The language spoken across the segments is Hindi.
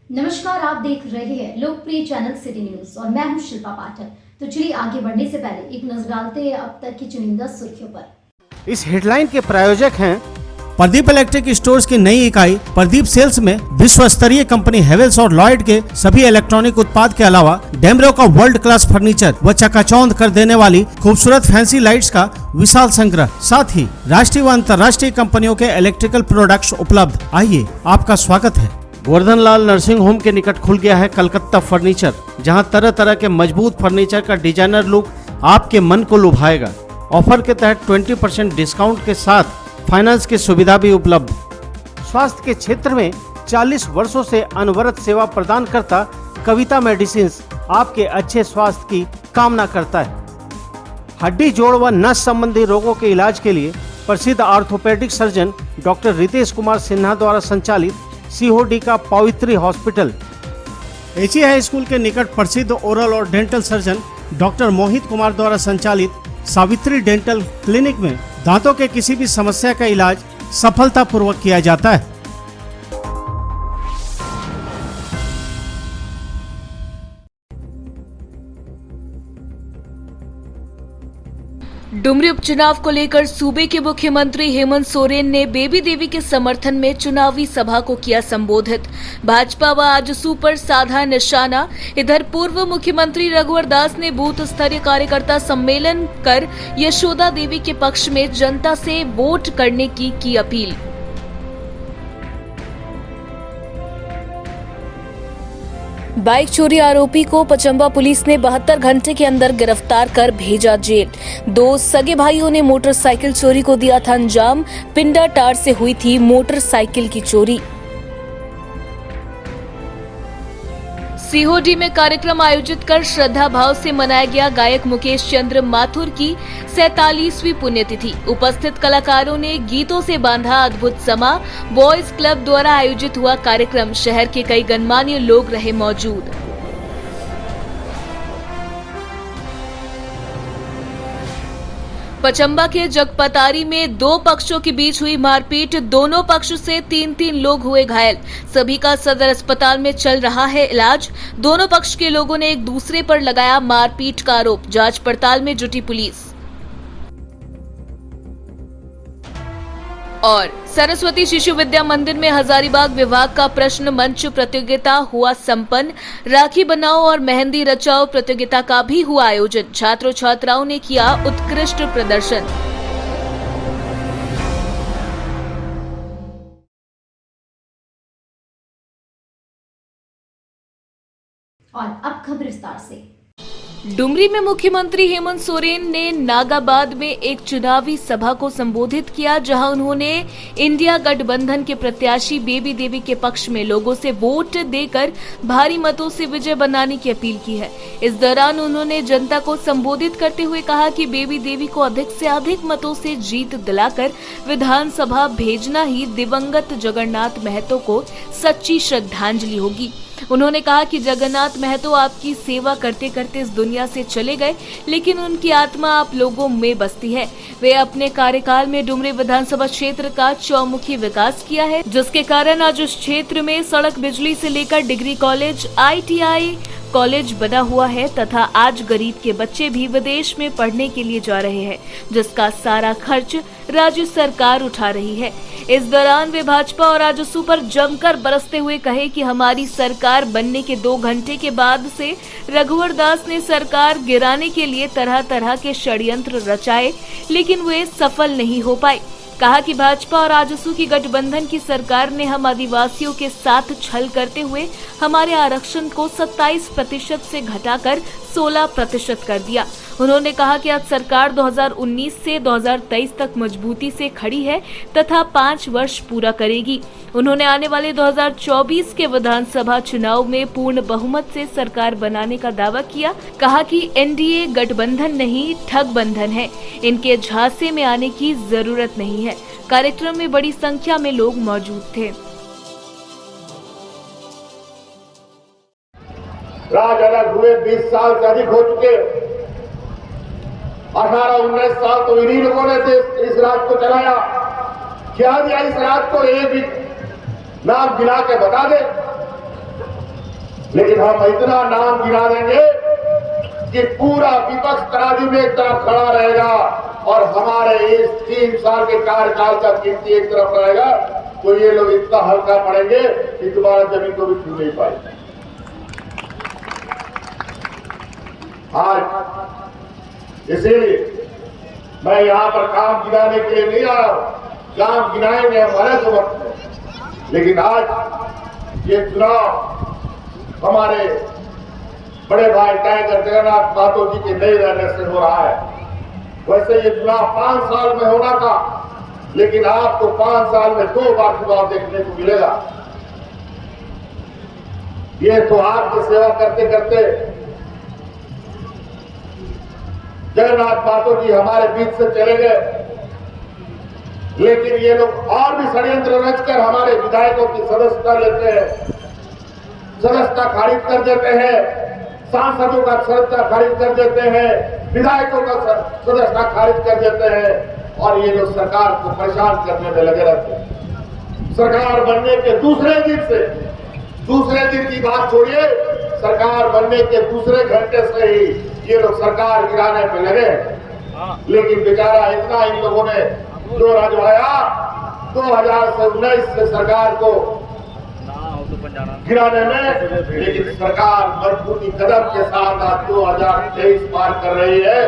नमस्कार, आप देख रहे हैं लोकप्रिय चैनल सिटी न्यूज और मैं हूं शिल्पा पाठक। तो चलिए आगे बढ़ने से पहले एक नजर डालते हैं अब तक की चुनिंदा सुर्खियों पर। इस हेडलाइन के प्रायोजक हैं प्रदीप इलेक्ट्रिक स्टोर्स की नई इकाई प्रदीप सेल्स में विश्व स्तरीय कंपनी हेवेल्स और लॉयड के सभी इलेक्ट्रॉनिक उत्पाद के अलावा डेमरो का वर्ल्ड क्लास फर्नीचर व चकाचौंध कर देने वाली खूबसूरत फैंसी लाइट्स का विशाल संग्रह, साथ ही राष्ट्रीय व अंतर्राष्ट्रीय कंपनियों के इलेक्ट्रिकल प्रोडक्ट्स उपलब्ध। आइए, आपका स्वागत है। गोवर्धन लाल नर्सिंग होम के निकट खुल गया है कलकत्ता फर्नीचर, जहां तरह तरह के मजबूत फर्नीचर का डिजाइनर लुक आपके मन को लुभाएगा। ऑफर के तहत 20% डिस्काउंट के साथ फाइनेंस की सुविधा भी उपलब्ध। स्वास्थ्य के क्षेत्र में 40 वर्षों से अनवरत सेवा प्रदान करता कविता मेडिसिन्स आपके अच्छे स्वास्थ्य की कामना करता है। हड्डी, जोड़ व नस संबंधी रोगों के इलाज के लिए प्रसिद्ध orthopaedic surgeon doctor Ritesh Kumar Sinha द्वारा संचालित सीओडी का पवित्री हॉस्पिटल, एची हाई स्कूल के निकट प्रसिद्ध ओरल और dental surgeon doctor Mohit Kumar द्वारा संचालित सावित्री डेंटल क्लिनिक में दांतों के किसी भी समस्या का इलाज सफलतापूर्वक किया जाता है। डुमरी उपचुनाव को लेकर सूबे के मुख्यमंत्री हेमंत सोरेन ने बेबी देवी के समर्थन में चुनावी सभा को किया संबोधित। भाजपा व आजसू पर साधा निशाना। इधर पूर्व मुख्यमंत्री रघुवर दास ने बूथ स्तरीय कार्यकर्ता सम्मेलन कर यशोदा देवी के पक्ष में जनता से वोट करने की अपील। बाइक चोरी आरोपी को पचंबा पुलिस ने 72 घंटे के अंदर गिरफ्तार कर भेजा जेल। 2 सगे भाइयों ने मोटरसाइकिल चोरी को दिया था अंजाम। पिंडा टार से हुई थी मोटरसाइकिल की चोरी। सीओडी में कार्यक्रम आयोजित कर श्रद्धा भाव से मनाया गया गायक मुकेश चंद्र माथुर की 47वीं पुण्यतिथि। उपस्थित कलाकारों ने गीतों से बांधा अद्भुत समा। बॉयज क्लब द्वारा आयोजित हुआ कार्यक्रम, शहर के कई गणमान्य लोग रहे मौजूद। पचंबा के जगपतारी में 2 पक्षों के बीच हुई मारपीट। दोनों पक्षों से 3 लोग हुए घायल। सभी का सदर अस्पताल में चल रहा है इलाज। दोनों पक्ष के लोगों ने एक दूसरे पर लगाया मारपीट का आरोप। जांच पड़ताल में जुटी पुलिस। और सरस्वती शिशु विद्या मंदिर में हजारीबाग विभाग का प्रश्न मंच प्रतियोगिता हुआ संपन्न। राखी बनाओ और मेहंदी रचाओ प्रतियोगिता का भी हुआ आयोजन। छात्रों छात्राओं ने किया उत्कृष्ट प्रदर्शन। और अब खबर विस्तार से। डुमरी में मुख्यमंत्री हेमंत सोरेन ने नागाबाद में एक चुनावी सभा को संबोधित किया, जहां उन्होंने इंडिया गठबंधन के प्रत्याशी बेबी देवी के पक्ष में लोगों से वोट देकर भारी मतों से विजय बनाने की अपील की है। इस दौरान उन्होंने जनता को संबोधित करते हुए कहा कि बेबी देवी को अधिक से अधिक मतों से जीत दिलाकर विधानसभा भेजना ही दिवंगत जगन्नाथ महतो को सच्ची श्रद्धांजलि होगी। उन्होंने कहा कि जगन्नाथ महतो आपकी सेवा करते करते इस दुनिया से चले गए, लेकिन उनकी आत्मा आप लोगों में बसती है। वे अपने कार्यकाल में डुमरी विधानसभा क्षेत्र का चौमुखी विकास किया है, जिसके कारण आज उस क्षेत्र में सड़क, बिजली से लेकर डिग्री कॉलेज, ITI कॉलेज बना हुआ है तथा आज गरीब के बच्चे भी विदेश में पढ़ने के लिए जा रहे हैं, जिसका सारा खर्च राज्य सरकार उठा रही है। इस दौरान वे भाजपा और आजसू पर जमकर बरसते हुए कहे कि हमारी सरकार बनने के 2 घंटे के बाद से रघुवर दास ने सरकार गिराने के लिए तरह तरह के षड्यंत्र रचाए, लेकिन वे सफल नहीं हो पाए। कहा कि भाजपा और आजसू की गठबंधन की सरकार ने हम आदिवासियों के साथ छल करते हुए हमारे आरक्षण को 27% से घटाकर 16% कर दिया। उन्होंने कहा कि आज सरकार 2019 से 2023 तक मजबूती से खड़ी है तथा 5 वर्ष पूरा करेगी। उन्होंने आने वाले 2024 के विधानसभा चुनाव में पूर्ण बहुमत से सरकार बनाने का दावा किया। कहा कि NDA गठबंधन नहीं, ठग बंधन है। इनके झांसे में आने की जरूरत नहीं है। कार्यक्रम में बड़ी संख्या में लोग मौजूद थे। राज अलग हुए 20 साल से अधिक हो चुके। 18-19 साल तो इन्हीं लोगों ने इस राज को चलाया। क्या दिया इस राज को? एक भी नाम गिना के बता दे। लेकिन हम इतना नाम गिरा देंगे कि पूरा विपक्ष तराजू में एक तरफ खड़ा रहेगा और हमारे इस 3 साल के कार्यकाल का कीर्ति एक तरफ रहेगा, तो ये लोग इतना हल्का पड़ेंगे कि तुम्हारा जमीन को भी छू नहीं पाएंगे। आज इसीलिए मैं यहां पर काम गिनाने के लिए नहीं आया हूं, काम गिनाएंगे हमारे तो वक्त में, लेकिन आज ये चुनाव हमारे बड़े भाई टाइगर जगन्नाथ महतो जी के नहीं रहने से हो रहा है। वैसे ये चुनाव 5 साल में होना था, लेकिन आपको 5 साल में 2 बार चुनाव देखने को मिलेगा। ये तो आपकी सेवा करते करते जगन्नाथ महतो जी हमारे बीच से चले गए, लेकिन ये लोग और भी षड्यंत्र रचकर हमारे विधायकों की सदस्यता लेते हैं, सदस्यता खारिज कर देते हैं, सांसदों का सदस्यता खारिज कर देते हैं, विधायकों का सदस्यता खारिज कर देते हैं, और ये लोग सरकार को परेशान करने में लगे रहते हैं। सरकार बनने के दूसरे दिन की बात छोड़िए, सरकार बनने के दूसरे घंटे से ही ये लोग सरकार गिराने पे लगे। लेकिन बेचारा इतना इन लोगों ने जोर आजमाया 2019 से सरकार को गिराने में, लेकिन सरकार मजबूती कदम के साथ आज 2023 पार कर रही है,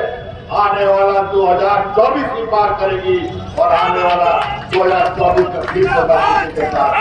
आने वाला 2024 भी पार करेगी और आने वाला 2024 तक भी के साथ।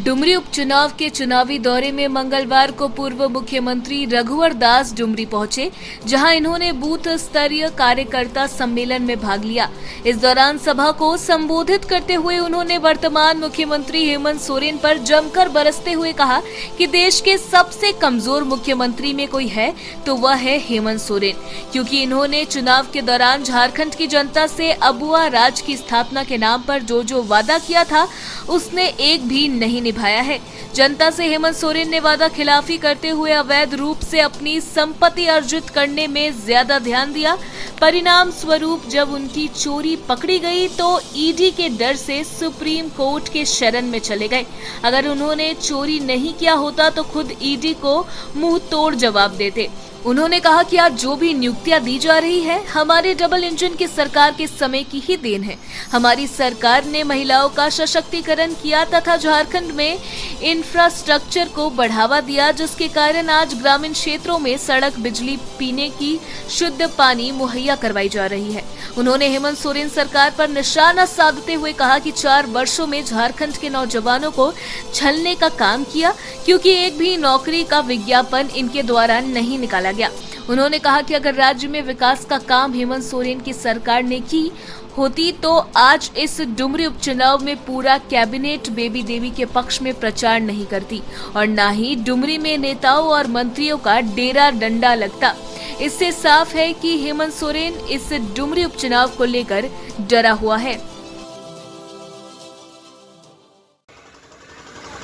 डुमरी उपचुनाव के चुनावी दौरे में मंगलवार को पूर्व मुख्यमंत्री रघुवर दास डुमरी पहुंचे, जहां इन्होंने बूथ स्तरीय कार्यकर्ता सम्मेलन में भाग लिया। इस दौरान सभा को संबोधित करते हुए उन्होंने वर्तमान मुख्यमंत्री हेमंत सोरेन पर जमकर बरसते हुए कहा कि देश के सबसे कमजोर मुख्यमंत्री में कोई है तो वह है हेमंत सोरेन, क्योंकि इन्होंने चुनाव के दौरान झारखंड की जनता से अबुआ राज की स्थापना के नाम पर जो वादा किया था उसने एक भी नहीं निभाया है। जनता से हेमंत सोरेन ने वादा खिलाफी करते हुए अवैध रूप से अपनी संपत्ति अर्जित करने में ज्यादा ध्यान दिया। परिणाम स्वरूप जब उनकी चोरी पकड़ी गई तो ईडी के डर से सुप्रीम कोर्ट के शरण में चले गए। अगर उन्होंने चोरी नहीं किया होता तो खुद ईडी को मुंह तोड़ जवाब देते। उन्होंने कहा कि आज जो भी नियुक्तियां दी जा रही है हमारे डबल इंजन की सरकार के समय की ही देन है। हमारी सरकार ने महिलाओं का सशक्तिकरण किया तथा झारखंड में इंफ्रास्ट्रक्चर को बढ़ावा दिया, जिसके कारण आज ग्रामीण क्षेत्रों में सड़क, बिजली, पीने की शुद्ध पानी मुहैया करवाई जा रही है। उन्होंने हेमंत सोरेन सरकार पर निशाना साधते हुए कहा कि 4 वर्षों में झारखंड के नौजवानों को छलने का काम किया, क्योंकि एक भी नौकरी का विज्ञापन इनके द्वारा नहीं निकाला गया। उन्होंने कहा कि अगर राज्य में विकास का काम हेमंत सोरेन की सरकार ने की होती तो आज इस डुमरी उपचुनाव में पूरा कैबिनेट बेबी देवी के पक्ष में प्रचार नहीं करती और न ही डुमरी में नेताओं और मंत्रियों का डेरा डंडा लगता। इससे साफ है कि हेमंत सोरेन इस डुमरी उपचुनाव को लेकर डरा हुआ है।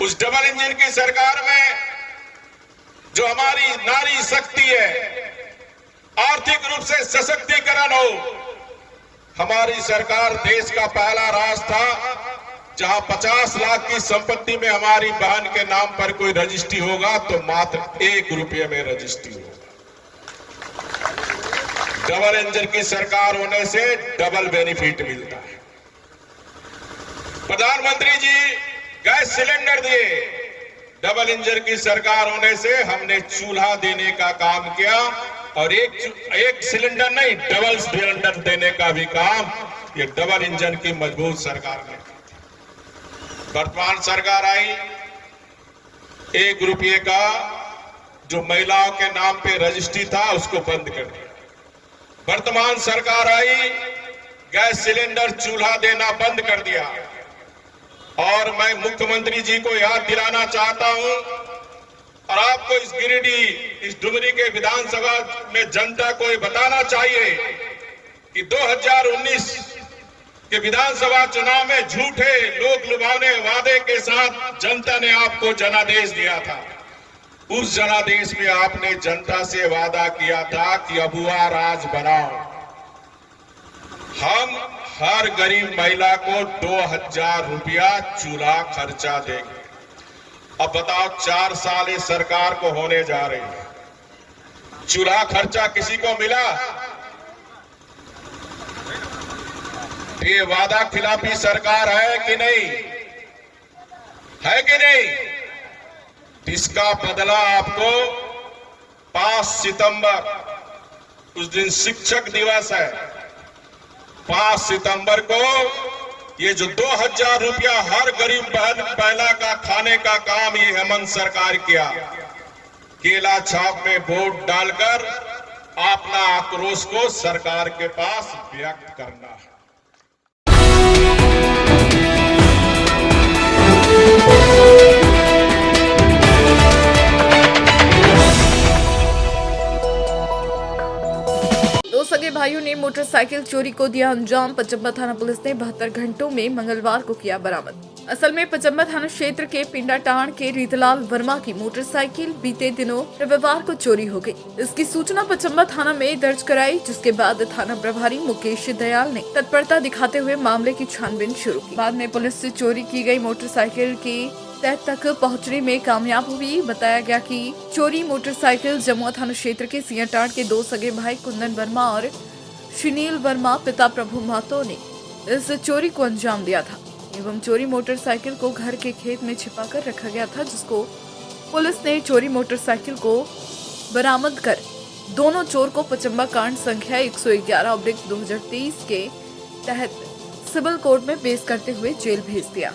उस डबल इंजन की सरकार में जो हमारी नारी शक्ति है, आर्थिक रूप से सशक्तिकरण हो। हमारी सरकार देश का पहला राज्य था जहां 50 लाख की संपत्ति में हमारी बहन के नाम पर कोई रजिस्ट्री होगा तो मात्र 1 रुपये में रजिस्ट्री होगा। डबल इंजन की सरकार होने से डबल बेनिफिट मिलता है। प्रधानमंत्री जी गैस सिलेंडर दिए, डबल इंजन की सरकार होने से हमने चूल्हा देने का काम किया और एक सिलेंडर नहीं, डबल सिलेंडर देने का भी काम ये डबल इंजन की मजबूत सरकार ने। वर्तमान सरकार आई, 1 रुपये का जो महिलाओं के नाम पे रजिस्ट्री था उसको बंद कर दिया। वर्तमान सरकार आई, गैस सिलेंडर चूल्हा देना बंद कर दिया। और मैं मुख्यमंत्री जी को याद दिलाना चाहता हूं और आपको इस गिरिडीह, इस डुमरी के विधानसभा में जनता को ये बताना चाहिए कि 2019 के विधानसभा चुनाव में झूठे लोक लुभावने वादे के साथ जनता ने आपको जनादेश दिया था। उस जनादेश में आपने जनता से वादा किया था कि अबुआ राज बनाओ। हम हर गरीब महिला को 2000 रुपया चूल्हा खर्चा देंगे। अब बताओ 4 साल इस सरकार को होने जा रही है, चूल्हा खर्चा किसी को मिला? ये वादा खिलाफी सरकार है कि नहीं? है कि नहीं? इसका बदला आपको 5 सितंबर, उस दिन शिक्षक दिवस है, 5 सितंबर को ये जो 2000 रुपया हर गरीब बहन महिला का खाने का काम ये हेमंत सरकार किया, केला छाप में वोट डालकर अपना आक्रोश को सरकार के पास व्यक्त करना है। दो सगे भाइयों ने मोटरसाइकिल चोरी को दिया अंजाम। पचम्बा थाना पुलिस ने 72 घंटों में मंगलवार को किया बरामद। असल में पचम्बा थाना क्षेत्र के पिंडाटाण के रीतलाल वर्मा की मोटरसाइकिल बीते दिनों रविवार को चोरी हो गई। इसकी सूचना पचम्बा थाना में दर्ज कराई, जिसके बाद थाना प्रभारी मुकेश दयाल ने तत्परता दिखाते हुए मामले की छानबीन शुरू की। बाद में पुलिस से चोरी की गई मोटरसाइकिल की तह तक पहुंचने में कामयाब हुई। बताया गया कि चोरी मोटरसाइकिल जमुआ थाना क्षेत्र के सियाटाण के 2 सगे भाई कुंदन वर्मा और सुनील वर्मा पिता प्रभु महतो ने इस चोरी को अंजाम दिया था एवं चोरी मोटरसाइकिल को घर के खेत में छिपा कर रखा गया था, जिसको पुलिस ने चोरी मोटरसाइकिल को बरामद कर दोनों चोर को पचम्बा कांड संख्या 111/2023 के तहत सिविल कोर्ट में पेश करते हुए जेल भेज दिया।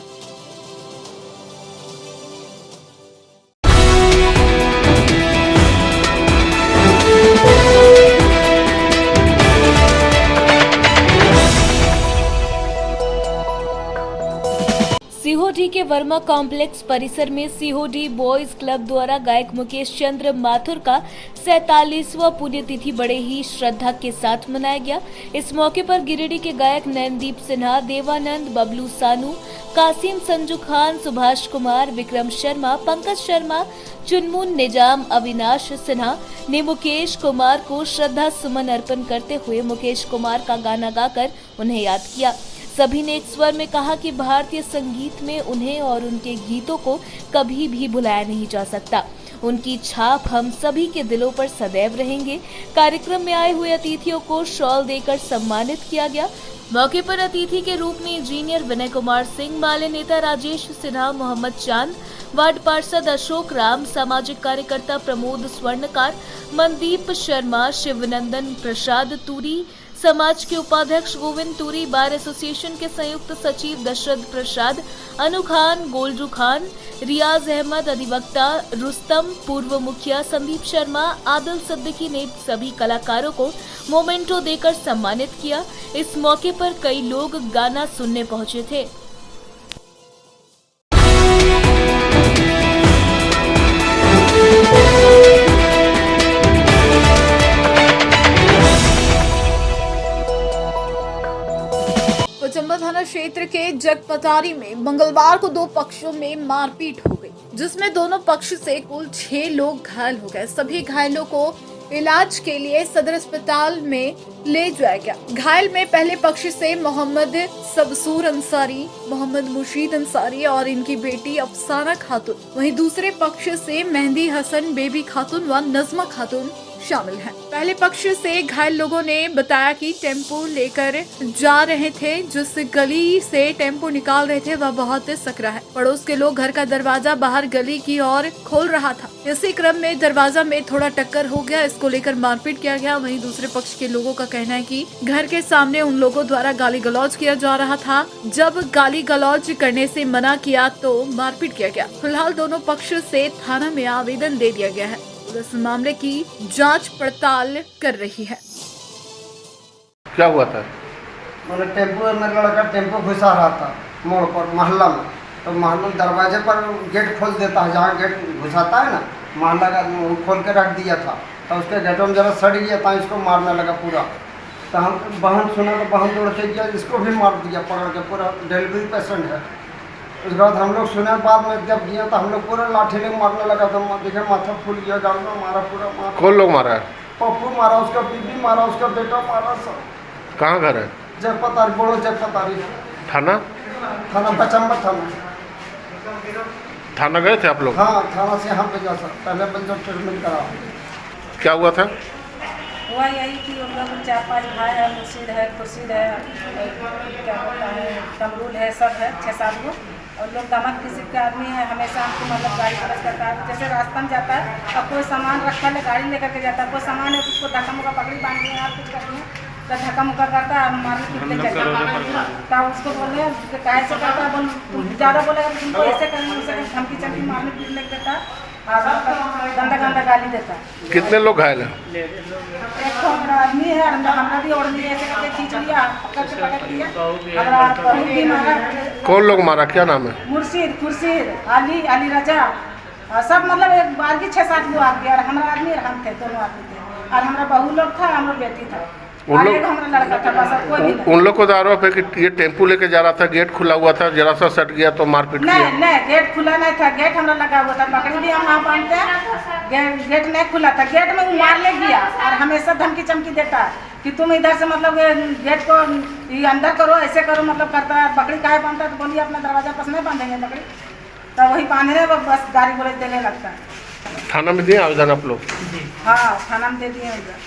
सीहोडी के वर्मा कॉम्प्लेक्स परिसर में सीहोडी बॉयज क्लब द्वारा गायक मुकेश चंद्र माथुर का 47वां पुण्यतिथि बड़े ही श्रद्धा के साथ मनाया गया। इस मौके पर गिरिडीह के गायक नैनदीप सिन्हा, देवानंद, बबलू सानू, कासिम संजू खान, सुभाष कुमार, विक्रम शर्मा, पंकज शर्मा, चुनमुन निजाम, अविनाश सिन्हा ने मुकेश कुमार को श्रद्धा सुमन अर्पण करते हुए मुकेश कुमार का गाना गाकर उन्हें याद किया। सभी ने एक स्वर में कहा कि भारतीय संगीत में उन्हें और उनके गीतों को कभी भी भुलाया नहीं जा सकता। उनकी छाप हम सभी के दिलों पर सदैव रहेंगे। कार्यक्रम में आए हुए अतिथियों को शॉल देकर सम्मानित किया गया। मौके पर अतिथि के रूप में इंजीनियर विनय कुमार सिंह, माले नेता राजेश सिन्हा, मोहम्मद चांद, वार्ड पार्षद अशोक राम, सामाजिक कार्यकर्ता प्रमोद स्वर्णकार, मनदीप शर्मा, शिवनंदन प्रसाद तूरी, समाज के उपाध्यक्ष गोविंद तूरी, बार एसोसिएशन के संयुक्त सचिव दशरथ प्रसाद, अनु खान, गोल्डू खान, रियाज अहमद, अधिवक्ता रुस्तम, पूर्व मुखिया संदीप शर्मा, आदिल सिद्दीकी ने सभी कलाकारों को मोमेंटो देकर सम्मानित किया। इस मौके पर कई लोग गाना सुनने पहुंचे थे। पचम्बा थाना क्षेत्र के जगपतारी में मंगलवार को 2 पक्षों में मारपीट हो गई, जिसमें दोनों पक्ष से कुल 6 लोग घायल हो गए। सभी घायलों को इलाज के लिए सदर अस्पताल में ले जाया गया। घायल में पहले पक्ष से मोहम्मद सबसूर अंसारी, मोहम्मद मुर्शीद अंसारी और इनकी बेटी अफसाना खातून, वहीं दूसरे पक्ष से मेहंदी हसन, बेबी खातून व नजमा खातून शामिल हैं। पहले पक्ष से घायल लोगों ने बताया कि टेम्पो लेकर जा रहे थे, जिस गली से टेम्पो निकाल रहे थे वह बहुत सकरा है। पड़ोस के लोग घर का दरवाजा बाहर गली की ओर खोल रहा था। इसी क्रम में दरवाजा में थोड़ा टक्कर हो गया, इसको लेकर मारपीट किया गया। वहीं दूसरे पक्ष के लोगों का कहना है कि घर के सामने उन लोगों द्वारा गाली गलौज किया जा रहा था। जब गाली गलौज करने से मना किया तो मारपीट किया गया। फिलहाल दोनों पक्ष से थाना में आवेदन दे दिया गया है। पुलिस मामले की जांच पड़ताल कर रही है। क्या हुआ था? मैंने टेम्पो, मेरा लड़का टेम्पो घुसा रहा था मोड़ पर मोहल्ला में, तो मोहल्ला दरवाजे पर गेट खोल देता है, जहाँ गेट घुसाता है ना, मोहल्ला का खोल के रख दिया था, तो उसके गेटों में जरा सड़ गया था, इसको मारने लगा पूरा। तो हम बहन सुना तो बहन दौड़ के गया, इसको भी मार दिया पकड़ के, पूरा डिलीवरी पेशेंट है। उसके बाद हम लोग सुने, बाद में जब गया तो हम लोग पूरा लाठी लेके मारने लगा था। देखे माथा फूल गया, गाल में मारा पूरा मारा। कौन लोग मारा है? पप्पू मारा, उसका बीबी मारा, उसका बेटा मारा सब। कहाँ घर है? जयपतारी, बड़ो जयपतारी थाना? थाना बचम्बर थाना। थाना गए थे आप लोग? हाँ, थाना से यहाँ पे जा सर, पहले बंदा ट्रीटमेंट करा। क्या हुआ था? हुआ यही कि उन लोग 4-5 भाई है, मुर्शिद है, खुर्शीद है, क्या होता है, कमरूल है, सब है 6-7 लोग। और लोग दमक किसी का आदमी है, हमेशा हमको मतलब गाड़ी खर्च करता है। जैसे रास्ता में जाता है, अब कोई सामान रखा है, गाड़ी लेकर के जाता है, कोई सामान है उसको धक्का मुक्का पकड़ी बांध दिए और कुछ करते हैं तो धक्का मुक्का करता है, मारने पीटने चलता है। तो उसको बोले कैसे करता है, बोल ज़्यादा बोलेगा तो तुमको ऐसे करेंगे, उसे धमकी चमकी मारने पीटने देता है और गंदा गाली देता है। कितने लोग घायल हैं? एक तो हमारा आदमी है, हमारा भी ओढ़ लिया, ऐसे करके खींच लिया, पकड़ लिया, हमारा बहू भी मारा। कौन लोग मारा, क्या नाम है? मुर्शिद, खुर्शीद, अली रजा, सब मतलब एक बार की 6-7 लोग आ गए। और हमारा आदमी और हम थे, दोनों आदमी थे। और हमारा बहू लोग था, हम लोग बेटी था, और एक हमारा लड़का था, बस कोई भी नहीं। उन लोग को आरोप है कि ये टेम्पू लेके जा रहा था, गेट खुला हुआ था, जरा सा सट गया तो मारपीट किया। नहीं, गेट खुला नहीं था, गेट हमारा लगा हुआ था, बकरी भी हम वहाँ बांधते हैं, गेट नहीं खुला था। गेट में वो मार ले गया और हमेशा धमकी चमकी देता है कि तुम इधर से मतलब गेट को अंदर करो, ऐसे करो, मतलब करता है। बकरी काहे बांधता है तो बोलिए अपना दरवाजा पास नहीं बांधेंगे बकरी, तो वही बांधने बस गाड़ी बोले देने लगता है। थाना में दिए आवेदन आप लोग? हाँ, थाना में दे दिए आवेदन।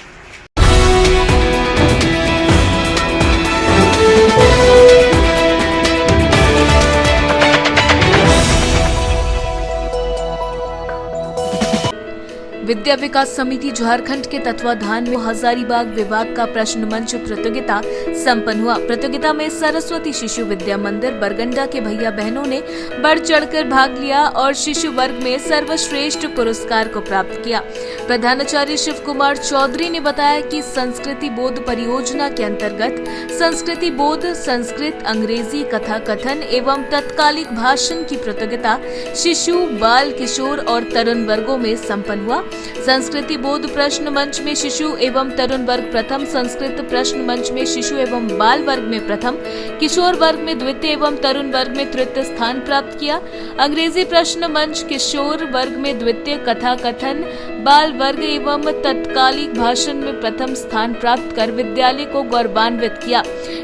विद्या विकास समिति झारखंड के तत्वाधान में हजारीबाग विभाग का प्रश्न मंच प्रतियोगिता संपन्न हुआ। प्रतियोगिता में सरस्वती शिशु विद्या मंदिर बरगंडा के भैया बहनों ने बढ़ चढ़कर भाग लिया और शिशु वर्ग में सर्वश्रेष्ठ पुरस्कार को प्राप्त किया। प्रधानाचार्य शिव कुमार चौधरी ने बताया कि संस्कृति बोध परियोजना के अंतर्गत संस्कृति बोध, संस्कृत, अंग्रेजी, कथा कथन एवं तत्कालिक भाषण की प्रतियोगिता शिशु, बाल, किशोर और तरुण वर्गों में संपन्न हुआ। संस्कृति बोध प्रश्न मंच में शिशु एवं तरुण वर्ग प्रथम, संस्कृत प्रश्न मंच में शिशु एवं बाल वर्ग में प्रथम, किशोर वर्ग में द्वितीय एवं तरुण वर्ग में तृतीय स्थान प्राप्त किया। अंग्रेजी प्रश्न मंच किशोर वर्ग में द्वितीय, कथा कथन बाल वर्ग एवं तत्कालिक भाषण में प्रथम स्थान प्राप्त कर विद्यालय को गौरवान्वित किया।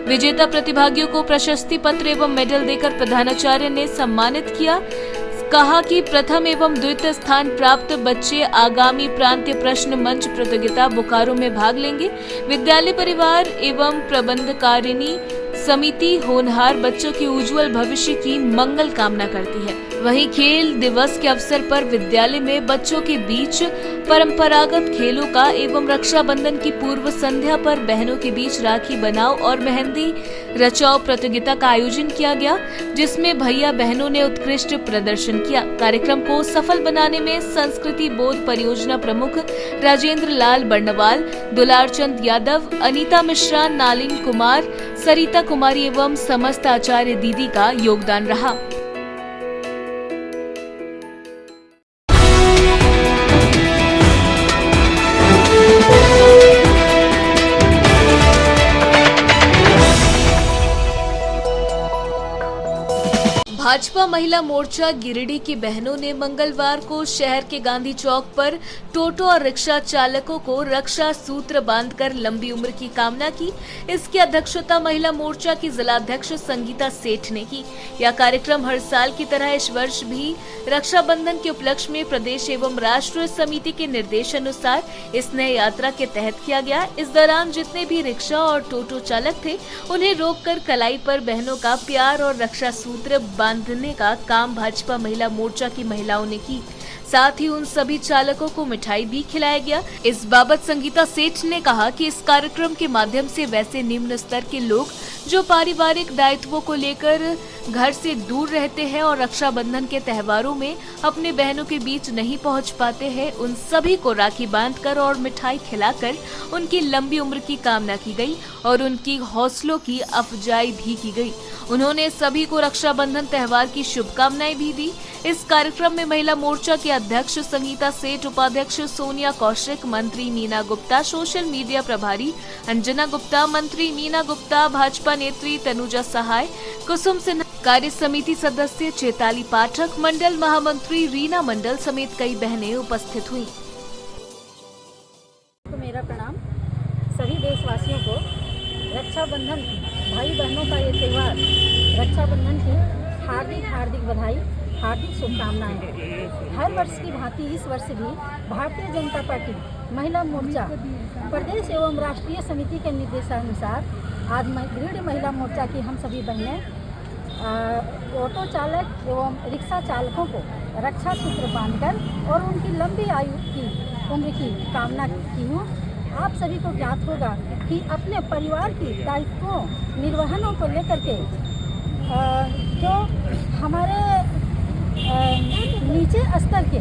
विजेता प्रतिभागियों को प्रशस्ति पत्र एवं मेडल देकर प्रधानाचार्य ने सम्मानित किया। कहा कि प्रथम एवं द्वितीय स्थान प्राप्त बच्चे आगामी प्रांतीय प्रश्न मंच प्रतियोगिता बोकारो में भाग लेंगे। विद्यालय परिवार एवं प्रबंधकारिणी समिति होनहार बच्चों के उज्जवल भविष्य की मंगल कामना करती है। वहीं खेल दिवस के अवसर पर विद्यालय में बच्चों के बीच परंपरागत खेलों का एवं रक्षाबंधन की पूर्व संध्या पर बहनों के बीच राखी बनाओ और मेहंदी रचाओ प्रतियोगिता का आयोजन किया गया, जिसमें भैया बहनों ने उत्कृष्ट प्रदर्शन किया। कार्यक्रम को सफल बनाने में संस्कृति बोध परियोजना प्रमुख राजेंद्र लाल बर्णवाल, दुलार चंद यादव, अनीता मिश्रा, नालिन कुमार, सरिता कुमारी एवं समस्त आचार्य दीदी का योगदान रहा। भाजपा महिला मोर्चा गिरिडीह की बहनों ने मंगलवार को शहर के गांधी चौक पर टोटो और रिक्शा चालकों को रक्षा सूत्र बांधकर लंबी उम्र की कामना की। इसकी अध्यक्षता महिला मोर्चा की जिलाध्यक्ष संगीता सेठ ने की। यह कार्यक्रम हर साल की तरह इस वर्ष भी रक्षाबंधन के उपलक्ष्य में प्रदेश एवं राष्ट्रीय समिति के निर्देशानुसार इस नए यात्रा के तहत किया गया। इस दौरान जितने भी रिक्शा और टोटो चालक थे, उन्हें रोककर कलाई पर बहनों का प्यार और रक्षा सूत्र बांधने का काम भाजपा महिला मोर्चा की महिलाओं ने की। साथ ही उन सभी चालकों को मिठाई भी खिलाया गया। इस बाबत संगीता सेठ ने कहा कि इस कार्यक्रम के माध्यम से वैसे निम्न स्तर के लोग जो पारिवारिक दायित्वों को लेकर घर से दूर रहते हैं और रक्षाबंधन के त्योहारों में अपने बहनों के बीच नहीं पहुंच पाते हैं, उन सभी को राखी बांधकर और मिठाई खिलाकर उनकी लंबी उम्र की कामना की गई और उनकी हौसलों की अफजाई भी की गई। उन्होंने सभी को रक्षाबंधन त्योहार की शुभकामनाएं भी दी। इस कार्यक्रम में महिला मोर्चा के अध्यक्ष संगीता सेठ, उपाध्यक्ष सोनिया कौशिक, मंत्री मीना गुप्ता, सोशल मीडिया प्रभारी अंजना गुप्ता, मंत्री मीना गुप्ता, भाजपा नेत्री तनुजा सहाय, कुसुम सिन्हा, कार्य समिति सदस्य चेताली पाठक, मंडल महामंत्री रीना मंडल समेत कई बहनें उपस्थित हुईं। तो मेरा प्रणाम सभी देशवासियों को। रक्षाबंधन भाई बहनों का ये त्यौहार, रक्षाबंधन की हार्दिक हार्दिक बधाई, हार्दिक शुभकामनाएं। हर वर्ष की भांति इस वर्ष भी भारतीय जनता पार्टी महिला मोर्चा प्रदेश एवं राष्ट्रीय समिति के निर्देशानुसार आज दृढ़ महिला मोर्चा की हम सभी बहनें ऑटो चालक एवं रिक्शा चालकों को रक्षा सूत्र बांधकर और उनकी लंबी आयु की उम्र की कामना की हूँ। आप सभी को ज्ञात होगा कि अपने परिवार की दायित्वों निर्वहनों को लेकर के जो हमारे नीचे स्तर के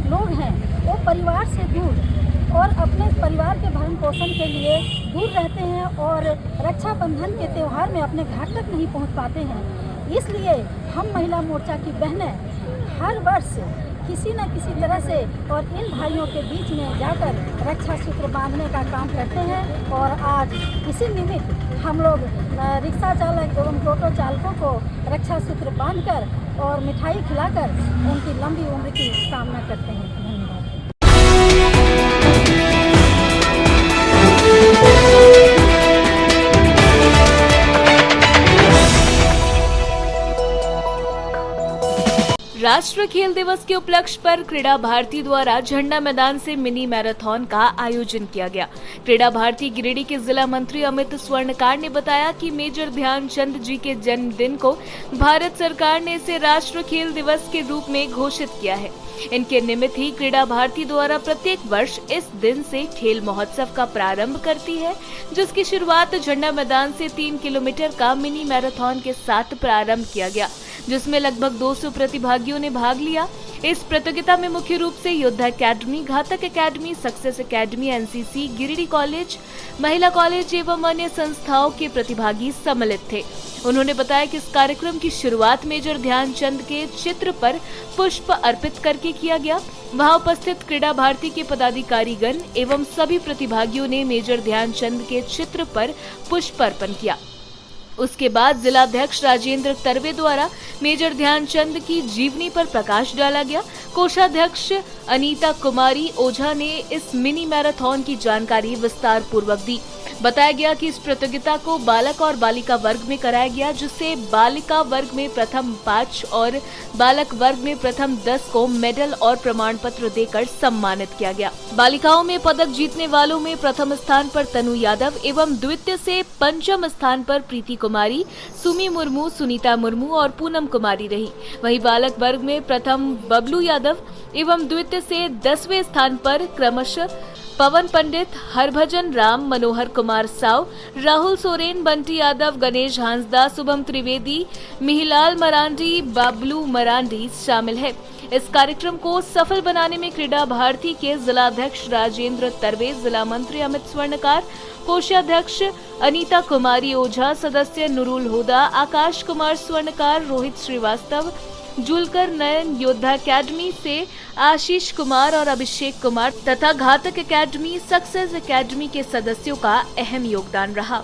लोग हैं वो परिवार से दूर और अपने परिवार के भरण पोषण के लिए दूर रहते हैं और रक्षाबंधन के त्यौहार में अपने घर तक नहीं पहुंच पाते हैं। इसलिए हम महिला मोर्चा की बहनें हर वर्ष किसी न किसी तरह से और इन भाइयों के बीच में जाकर रक्षा सूत्र बांधने का काम करते हैं और आज इसी निमित्त हम लोग रिक्शा चालक एवं ऑटो चालकों को रक्षा सूत्र बांधकर और मिठाई खिलाकर उनकी लंबी उम्र की कामना करते हैं। धन्यवाद। राष्ट्रीय खेल दिवस के उपलक्ष्य पर क्रीड़ा भारती द्वारा झंडा मैदान से मिनी मैराथन का आयोजन किया गया। क्रीड़ा भारती गिरिडीह के जिला मंत्री अमित स्वर्णकार ने बताया कि मेजर ध्यानचंद जी के जन्मदिन को भारत सरकार ने इसे राष्ट्रीय खेल दिवस के रूप में घोषित किया है। इनके निमित्त ही क्रीड़ा भारती द्वारा प्रत्येक वर्ष इस दिन से खेल महोत्सव का प्रारंभ करती है, जिसकी शुरुआत झंडा मैदान से 3 किलोमीटर का मिनी मैराथन के साथ प्रारंभ किया गया, जिसमें लगभग 200 प्रतिभागियों ने भाग लिया। इस प्रतियोगिता में मुख्य रूप से योद्धा अकेडमी, घातक academy, success academy, NCC, Giridih college, महिला कॉलेज एवं अन्य संस्थाओं के प्रतिभागी सम्मिलित थे। उन्होंने बताया कि इस कार्यक्रम की शुरुआत मेजर ध्यानचंद के चित्र पर पुष्प अर्पित करके किया गया। वहां उपस्थित क्रीड़ा भारती के पदाधिकारीगण एवं सभी प्रतिभागियों ने मेजर ध्यानचंद के चित्र पर पुष्प अर्पण किया। उसके बाद जिलाध्यक्ष राजेंद्र तरवे द्वारा मेजर ध्यानचंद की जीवनी पर प्रकाश डाला गया। कोषाध्यक्ष अनीता कुमारी ओझा ने इस मिनी मैराथन की जानकारी विस्तार पूर्वक दी। बताया गया कि इस प्रतियोगिता को बालक और बालिका वर्ग में कराया गया, जिससे बालिका वर्ग में प्रथम 5 और बालक वर्ग में प्रथम 10 को मेडल और प्रमाण पत्र देकर सम्मानित किया गया। बालिकाओं में पदक जीतने वालों में प्रथम स्थान पर तनु यादव एवं द्वितीय से पंचम स्थान पर प्रीति कुमारी, सुमी मुर्मू, सुनीता मुर्मू और पूनम कुमारी रही। वहीं बालक वर्ग में प्रथम बबलू यादव एवं द्वितीय से 10वें स्थान पर क्रमशः पवन पंडित, हरभजन राम, मनोहर कुमार साव, राहुल सोरेन, बंटी यादव, गणेश हांसदा, शुभम त्रिवेदी, मिहिलाल मरांडी, बाबलू मरांडी शामिल है। इस कार्यक्रम को सफल बनाने में क्रीड़ा भारती के जिलाध्यक्ष राजेंद्र तरवे, जिला मंत्री अमित स्वर्णकार, कोषाध्यक्ष अनीता कुमारी ओझा, सदस्य नुरुल हुदा, आकाश कुमार स्वर्णकार, रोहित श्रीवास्तव, जुलकर नयन, योद्धा अकेडमी से आशीष कुमार और अभिषेक कुमार तथा घातक अकेडमी, सक्सेस अकेडमी के सदस्यों का अहम योगदान रहा।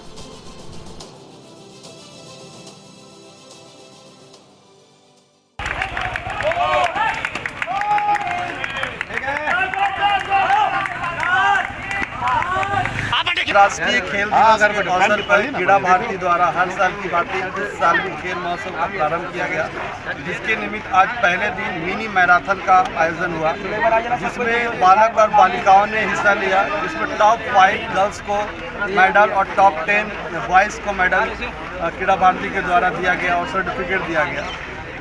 राष्ट्रीय खेल दिवस के अवसर पर क्रीड़ा भारती द्वारा हर साल की भांति इस साल भी खेल महोत्सव का प्रारंभ किया गया, जिसके निमित्त आज पहले दिन मिनी मैराथन का आयोजन हुआ, जिसमें बालक और बालिकाओं ने हिस्सा लिया, जिसमें टॉप 5 गर्ल्स को मेडल और टॉप 10 बॉयज़ को मेडल क्रीड़ा भारती के द्वारा दिया गया और सर्टिफिकेट दिया गया।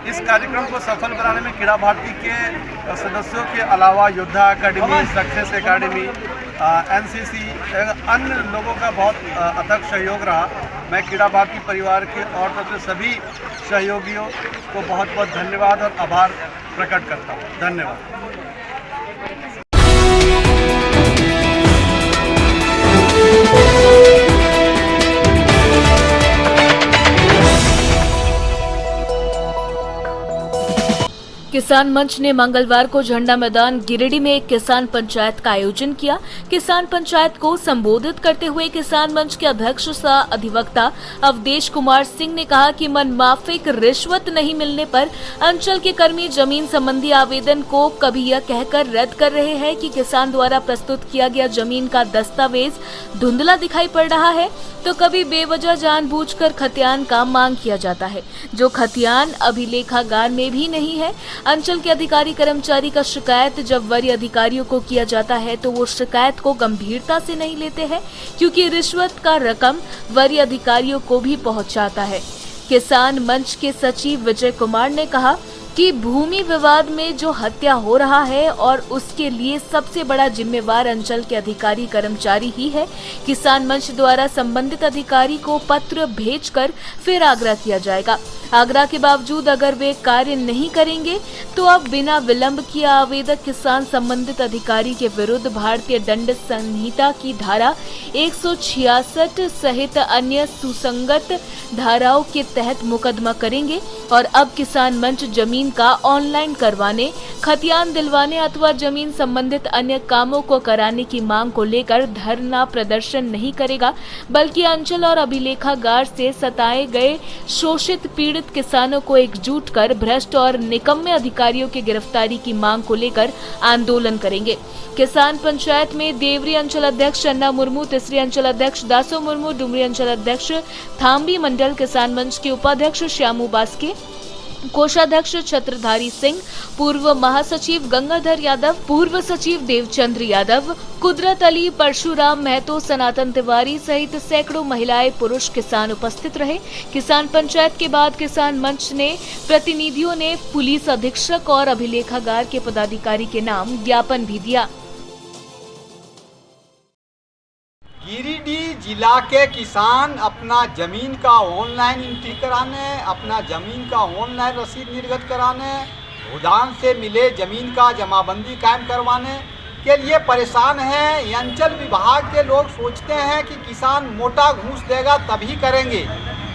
इस कार्यक्रम को सफल बनाने में क्रीड़ा भारती के सदस्यों के अलावा योद्धा अकेडमी, सक्सेस अकेडमी, एनसीसी अन्य लोगों का बहुत अथक सहयोग रहा। मैं क्रीड़ा भारती परिवार के और तरफ से सभी सहयोगियों को बहुत बहुत धन्यवाद और आभार प्रकट करता हूँ। धन्यवाद। किसान मंच ने मंगलवार को झंडा मैदान गिरिडीह में एक किसान पंचायत का आयोजन किया। किसान पंचायत को संबोधित करते हुए किसान मंच के अध्यक्ष सह अधिवक्ता अवधेश कुमार सिंह ने कहा कि मनमाफिक रिश्वत नहीं मिलने पर अंचल के कर्मी जमीन संबंधी आवेदन को कभी यह कहकर रद्द कर रहे हैं कि किसान द्वारा प्रस्तुत किया गया जमीन का दस्तावेज धुंधला दिखाई पड़ रहा है, तो कभी बेवजह जानबूझकर खतियान का मांग किया जाता है, जो खतियान अभिलेखागार में भी नहीं है। अंचल के अधिकारी कर्मचारी का शिकायत जब वरीय अधिकारियों को किया जाता है तो वो शिकायत को गंभीरता से नहीं लेते हैं, क्योंकि रिश्वत का रकम वरीय अधिकारियों को भी पहुंचाता है। किसान मंच के सचिव विजय कुमार ने कहा कि भूमि विवाद में जो हत्या हो रहा है और उसके लिए सबसे बड़ा जिम्मेवार अंचल के अधिकारी कर्मचारी ही है। किसान मंच द्वारा संबंधित अधिकारी को पत्र भेजकर फिर आग्रह किया जाएगा। आग्रह के बावजूद अगर वे कार्य नहीं करेंगे तो अब बिना विलंब किए आवेदक किसान संबंधित अधिकारी के विरुद्ध भारतीय दंड संहिता की धारा 166 सहित अन्य सुसंगत धाराओं के तहत मुकदमा करेंगे और अब किसान मंच जमीन का ऑनलाइन करवाने, खतियान दिलवाने अथवा जमीन संबंधित अन्य कामों को कराने की मांग को लेकर धरना प्रदर्शन नहीं करेगा, बल्कि अंचल और अभिलेखागार से सताए गए शोषित पीड़ित किसानों को एकजुट कर भ्रष्ट और निकम्मे अधिकारियों की गिरफ्तारी की मांग को लेकर आंदोलन करेंगे। किसान पंचायत में देवरी अंचल अध्यक्ष चन्ना मुर्मू, तीसरी अंचल अध्यक्ष दासो मुर्मू, डुमरी अंचल अध्यक्ष थाम्बी मंडल, किसान मंच के उपाध्यक्ष श्यामू बास्के, कोषाध्यक्ष छत्रधारी सिंह, पूर्व महासचिव गंगाधर यादव, पूर्व सचिव देवचंद्र यादव, कुदरत अली, परशुराम महतो, सनातन तिवारी सहित सैकड़ों महिलाएं पुरुष किसान उपस्थित रहे। किसान पंचायत के बाद किसान मंच ने प्रतिनिधियों ने पुलिस अधीक्षक और अभिलेखागार के पदाधिकारी के नाम ज्ञापन भी दिया। गिरिडीह जिला के किसान अपना जमीन का ऑनलाइन एंट्री कराने, अपना जमीन का ऑनलाइन रसीद निर्गत कराने, भूदान से मिले जमीन का जमाबंदी कायम करवाने के लिए परेशान हैं। अंचल विभाग के लोग सोचते हैं कि किसान मोटा घूस देगा तभी करेंगे।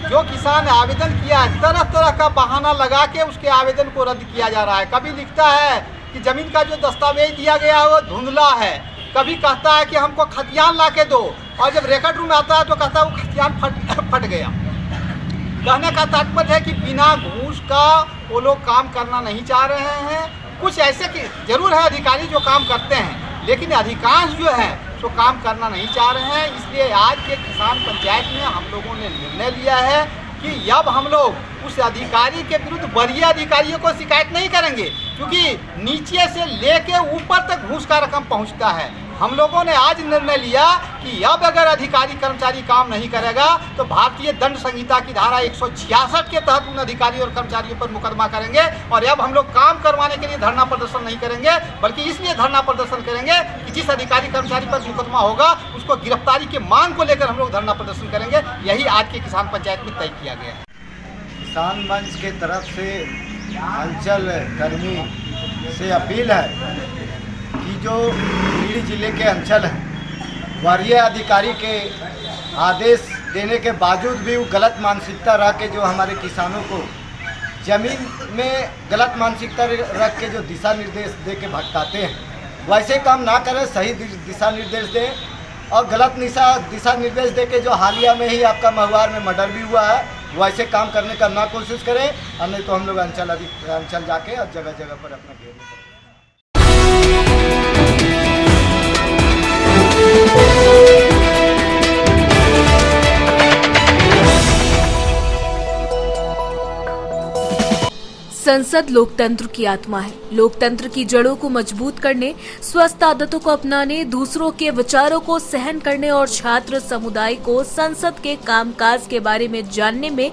जो किसान आवेदन किया है तरह तरह का बहाना लगा के उसके आवेदन को रद्द किया जा रहा है। कभी लिखता है कि जमीन का जो दस्तावेज दिया गया है वो धुंधला है, कभी कहता है कि हमको खतियान ला के दो, और जब रिकॉर्ड रूम आता है तो कहता है वो खतियान फट गया। कहने का तात्पर्य है कि बिना घूस का वो लोग काम करना नहीं चाह रहे हैं। कुछ ऐसे कि जरूर है अधिकारी जो काम करते हैं, लेकिन अधिकांश जो है तो काम करना नहीं चाह रहे हैं। इसलिए आज के किसान पंचायत में हम लोगों ने निर्णय लिया है कि अब हम लोग उस अधिकारी के विरुद्ध वरीय अधिकारियों को शिकायत नहीं करेंगे, क्योंकि नीचे से लेके ऊपर तक घूस का रकम पहुंचता है। हम लोगों ने आज निर्णय लिया कि अब अगर अधिकारी कर्मचारी काम नहीं करेगा तो भारतीय दंड संहिता की धारा 166 के तहत उन अधिकारियों और कर्मचारियों पर मुकदमा करेंगे। और अब हम लोग काम करवाने के लिए धरना प्रदर्शन नहीं करेंगे, बल्कि इसलिए धरना प्रदर्शन करेंगे कि जिस अधिकारी कर्मचारी पर मुकदमा होगा उसको गिरफ्तारी की मांग को लेकर हम लोग धरना प्रदर्शन करेंगे। यही आज के किसान पंचायत में तय किया गया है। किसान मंच के तरफ से अंचल कर्मी से अपील है कि जो गिरिडीह जिले के अंचल हैं, वरीय अधिकारी के आदेश देने के बावजूद भी वो गलत मानसिकता रख के जो हमारे किसानों को जमीन में गलत मानसिकता रख के जो दिशा निर्देश दे के भटकाते हैं, वैसे काम ना करें, सही दिशा निर्देश दें। और गलत दिशा निर्देश दे के जो हालिया में ही आपका महुआर में मर्डर भी हुआ है, वैसे काम करने का ना कोशिश करें, और नहीं तो हम लोग अंचल जाके और जगह जगह पर अपना घेरने करें। संसद लोकतंत्र की आत्मा है। लोकतंत्र की जड़ों को मजबूत करने, स्वस्थ आदतों को अपनाने, दूसरों के विचारों को सहन करने और छात्र समुदाय को संसद के कामकाज के बारे में जानने में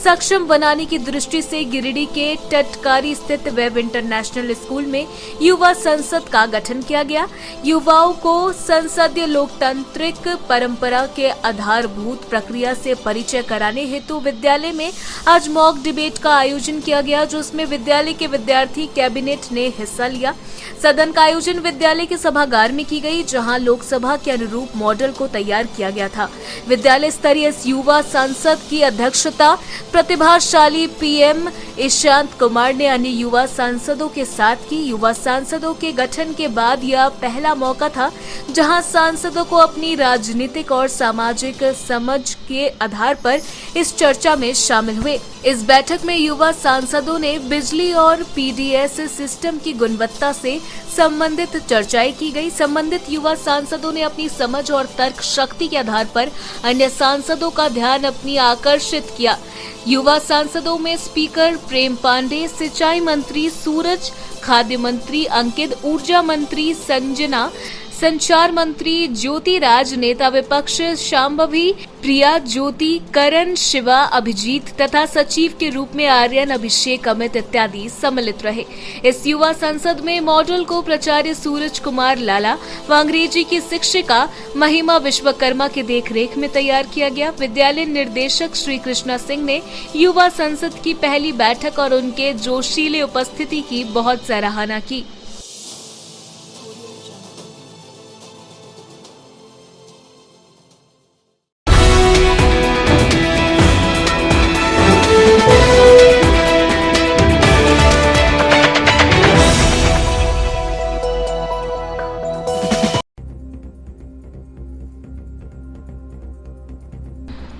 सक्षम बनाने की दृष्टि से गिरिडीह के टटकारी स्थित वेब इंटरनेशनल स्कूल में युवा संसद का गठन किया गया। युवाओं को संसदीय लोकतांत्रिक परंपरा के आधारभूत प्रक्रिया से परिचय कराने हेतु विद्यालय में आज मॉक डिबेट का आयोजन किया गया, जिसमें जिसमें विद्यालय के विद्यार्थी कैबिनेट ने हिस्सा लिया। सदन का आयोजन विद्यालय के सभागार में की गई, जहां लोकसभा के अनुरूप मॉडल को तैयार किया गया था। विद्यालय स्तरीय इस युवा संसद की अध्यक्षता प्रतिभाशाली पीएम ईशांत कुमार ने अन्य युवा सांसदों के साथ की। युवा सांसदों के गठन के बाद यह पहला मौका था जहां सांसदों को अपनी राजनीतिक और सामाजिक समझ के आधार पर इस चर्चा में शामिल हुए। इस बैठक में युवा सांसदों ने बिजली और पीडीएस सिस्टम की गुणवत्ता से संबंधित चर्चाएं की गई। संबंधित युवा सांसदों ने अपनी समझ और तर्क शक्ति के आधार पर अन्य सांसदों का ध्यान अपनी आकर्षित किया। युवा सांसदों में स्पीकर प्रेम पांडे, सिंचाई मंत्री सूरज, खाद्य मंत्री अंकित, ऊर्जा मंत्री संजना, संचार मंत्री ज्योतिराज, नेता विपक्ष शांभवी, प्रिया ज्योति, करण, शिवा, अभिजीत तथा सचिव के रूप में आर्यन, अभिषेक, अमित इत्यादि सम्मिलित रहे। इस युवा संसद में मॉडल को प्राचार्य सूरज कुमार लाला व अंग्रेजी की शिक्षिका महिमा विश्वकर्मा के देखरेख में तैयार किया गया। विद्यालय निर्देशक श्री कृष्णा सिंह ने युवा संसद की पहली बैठक और उनके जोशीले उपस्थिति की बहुत सराहना की।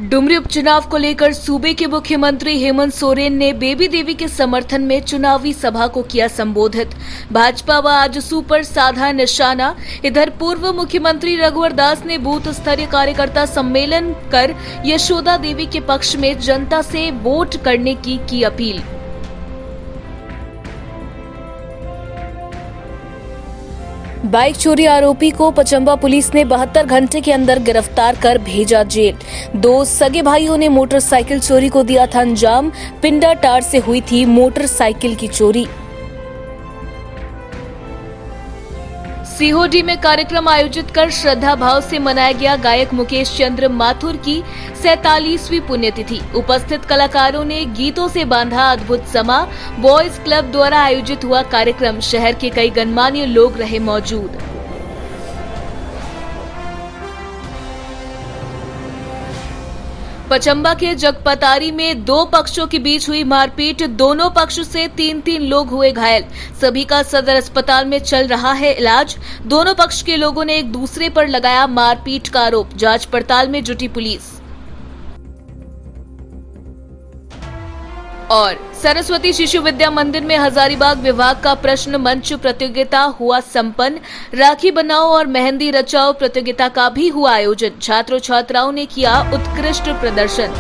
डुमरी उपचुनाव को लेकर सूबे के मुख्यमंत्री हेमंत सोरेन ने बेबी देवी के समर्थन में चुनावी सभा को किया संबोधित। भाजपा व आजसू पर साधा निशाना। इधर पूर्व मुख्यमंत्री रघुवर दास ने बूथ स्तरीय कार्यकर्ता सम्मेलन कर यशोदा देवी के पक्ष में जनता से वोट करने की अपील। बाइक चोरी आरोपी को पचंबा पुलिस ने 72 घंटे के अंदर गिरफ्तार कर भेजा जेल। 2 सगे भाइयों ने मोटरसाइकिल चोरी को दिया था अंजाम। पिंडा टार से हुई थी मोटरसाइकिल की चोरी। सीहोडी में कार्यक्रम आयोजित कर श्रद्धा भाव से मनाया गया गायक मुकेश चंद्र माथुर की 47वीं पुण्यतिथि। उपस्थित कलाकारों ने गीतों से बांधा अद्भुत समा। बॉयज क्लब द्वारा आयोजित हुआ कार्यक्रम, शहर के कई गणमान्य लोग रहे मौजूद। पचंबा के जगपतारी में 2 पक्षों के बीच हुई मारपीट। दोनों पक्ष से 3-3 लोग हुए घायल। सभी का सदर अस्पताल में चल रहा है इलाज। दोनों पक्ष के लोगों ने एक दूसरे पर लगाया मारपीट का आरोप। जांच पड़ताल में जुटी पुलिस। और सरस्वती शिशु विद्या मंदिर में हजारीबाग विभाग का प्रश्न मंच प्रतियोगिता हुआ संपन्न। राखी बनाओ और मेहंदी रचाओ प्रतियोगिता का भी हुआ आयोजन। छात्रों छात्राओं ने किया उत्कृष्ट प्रदर्शन।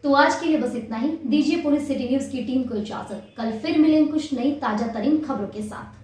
तो आज के लिए बस इतना ही। दीजिए पुलिस सिटी न्यूज की टीम को इजाजत। कल फिर मिलेंगे कुछ नई ताजा तरीन खबरों के साथ।